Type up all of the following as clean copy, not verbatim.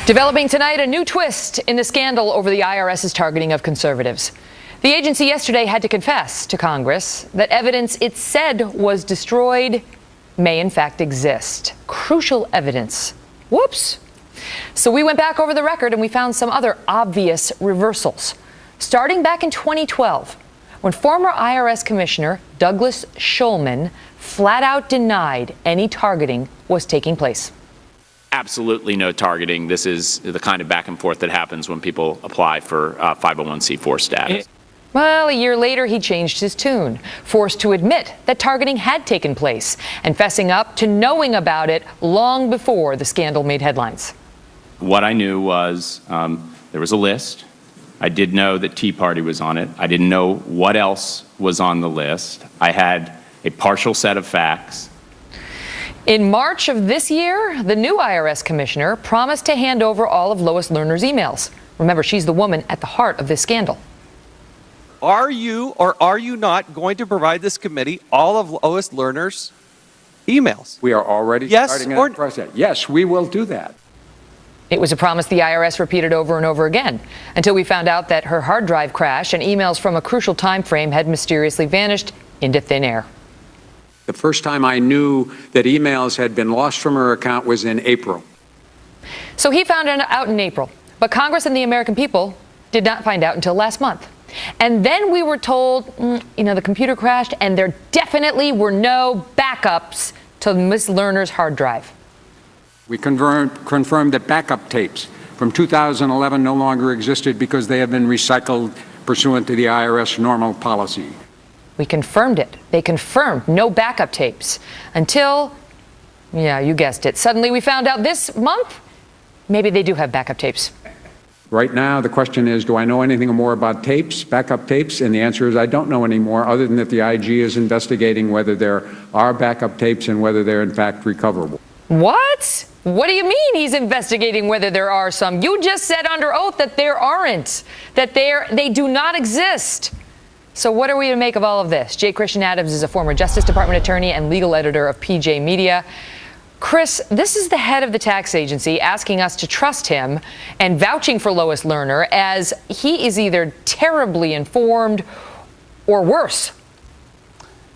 Developing tonight, a new twist in the scandal over the IRS's targeting of conservatives. The agency yesterday had to confess to Congress that evidence it said was destroyed may in fact exist. Crucial evidence. Whoops. So we went back over the record and we found some other obvious reversals. Starting back in 2012, when former IRS Commissioner Douglas Shulman flat out denied any targeting was taking place. Absolutely no targeting. This is the kind of back and forth that happens when people apply for 501c4 status. Well, a year later, he changed his tune, forced to admit that targeting had taken place and fessing up to knowing about it long before the scandal made headlines. What I knew was there was a list. I did know that Tea Party was on it. I didn't know what else was on the list. I had a partial set of facts. In March of this year, the new IRS commissioner promised to hand over all of Lois Lerner's emails. Remember, she's the woman at the heart of this scandal. Are you or are you not going to provide this committee all of Lois Lerner's emails? We are already starting that process. Yes, we will do that. It was a promise the IRS repeated over and over again until we found out that her hard drive crashed and emails from a crucial time frame had mysteriously vanished into thin air. The first time I knew that emails had been lost from her account was in April. So he found it out in April, but Congress and the American people did not find out until last month. And then we were told, the computer crashed and there definitely were no backups to Ms. Lerner's hard drive. We confirmed that backup tapes from 2011 no longer existed because they have been recycled pursuant to the IRS normal policy. We confirmed it. They confirmed no backup tapes until, you guessed it. Suddenly we found out this month, maybe they do have backup tapes. Right now, the question is, do I know anything more about tapes, backup tapes? And the answer is I don't know any more, other than that the IG is investigating whether there are backup tapes and whether they're in fact recoverable. What? What do you mean he's investigating whether there are some? You just said under oath that there aren't, that they do not exist. So what are we to make of all of this? J. Christian Adams is a former Justice Department attorney and legal editor of PJ Media. Chris, this is the head of the tax agency asking us to trust him and vouching for Lois Lerner as he is either terribly informed or worse.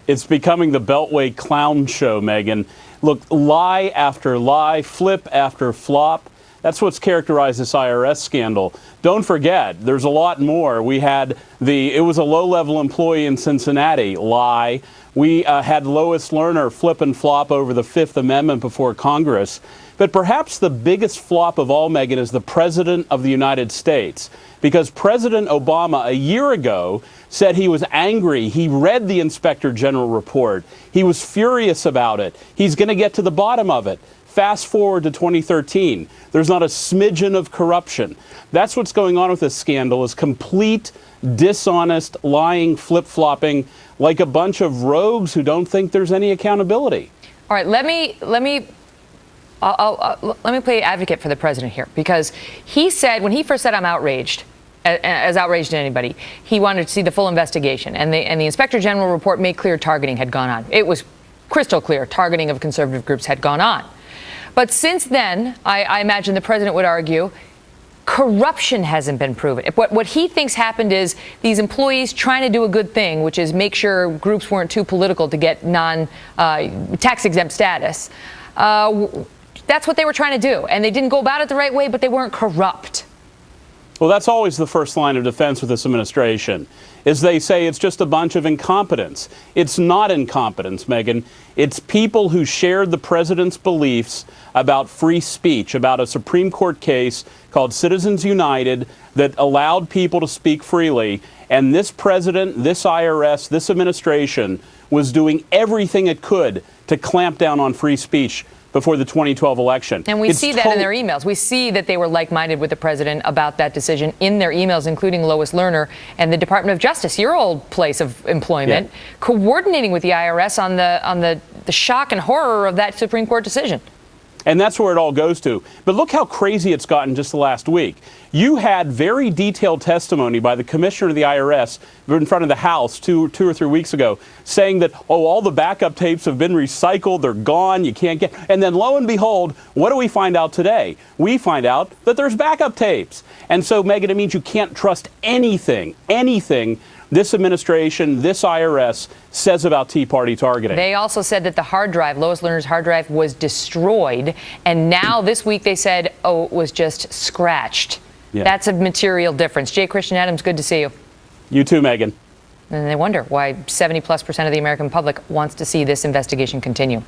It's becoming the Beltway clown show, Megan. Look, lie after lie, flip after flop. That's what's characterized this IRS scandal. Don't forget, there's a lot more. We had it was a low-level employee in Cincinnati, lie. We had Lois Lerner flip and flop over the Fifth Amendment before Congress. But perhaps the biggest flop of all, Megan, is the President of the United States. Because President Obama, a year ago, said he was angry. He read the Inspector General report. He was furious about it. He's going to get to the bottom of it. Fast forward to 2013. There's not a smidgen of corruption. That's what's going on with this scandal, is complete, dishonest, lying, flip-flopping, like a bunch of rogues who don't think there's any accountability. All right, let me play advocate for the president here, because he said, when he first said I'm outraged, as outraged as anybody, he wanted to see the full investigation, and the Inspector General report made clear targeting had gone on. It was crystal clear targeting of conservative groups had gone on. But since then, I imagine the president would argue, corruption hasn't been proven. What he thinks happened is these employees trying to do a good thing, which is make sure groups weren't too political to get tax-exempt status. That's what they were trying to do. And they didn't go about it the right way, but they weren't corrupt. Well, that's always the first line of defense with this administration, is they say it's just a bunch of incompetence. It's not incompetence, Megan. It's people who shared the president's beliefs about free speech, about a Supreme Court case called Citizens United that allowed people to speak freely. And this president, this IRS, this administration was doing everything it could to clamp down on free speech before the 2012 election. And we see that in their emails. We see that they were like-minded with the president about that decision in their emails, including Lois Lerner and the Department of Justice, your old place of employment, coordinating with the IRS on the shock and horror of that Supreme Court decision. And that's where it all goes to. But look how crazy it's gotten just the last week. You had very detailed testimony by the commissioner of the IRS in front of the House two or 3 weeks ago saying that, oh, all the backup tapes have been recycled, they're gone, you can't get. And then lo and behold, what do we find out today? We find out that there's backup tapes. And so, Megan, it means you can't trust anything this administration, this IRS says about Tea Party targeting. They also said that the hard drive, Lois Lerner's hard drive, was destroyed. And now this week they said, oh, it was just scratched. Yeah. That's a material difference. Jay Christian Adams, good to see you. You too, Megan. And they wonder why 70+% of the American public wants to see this investigation continue.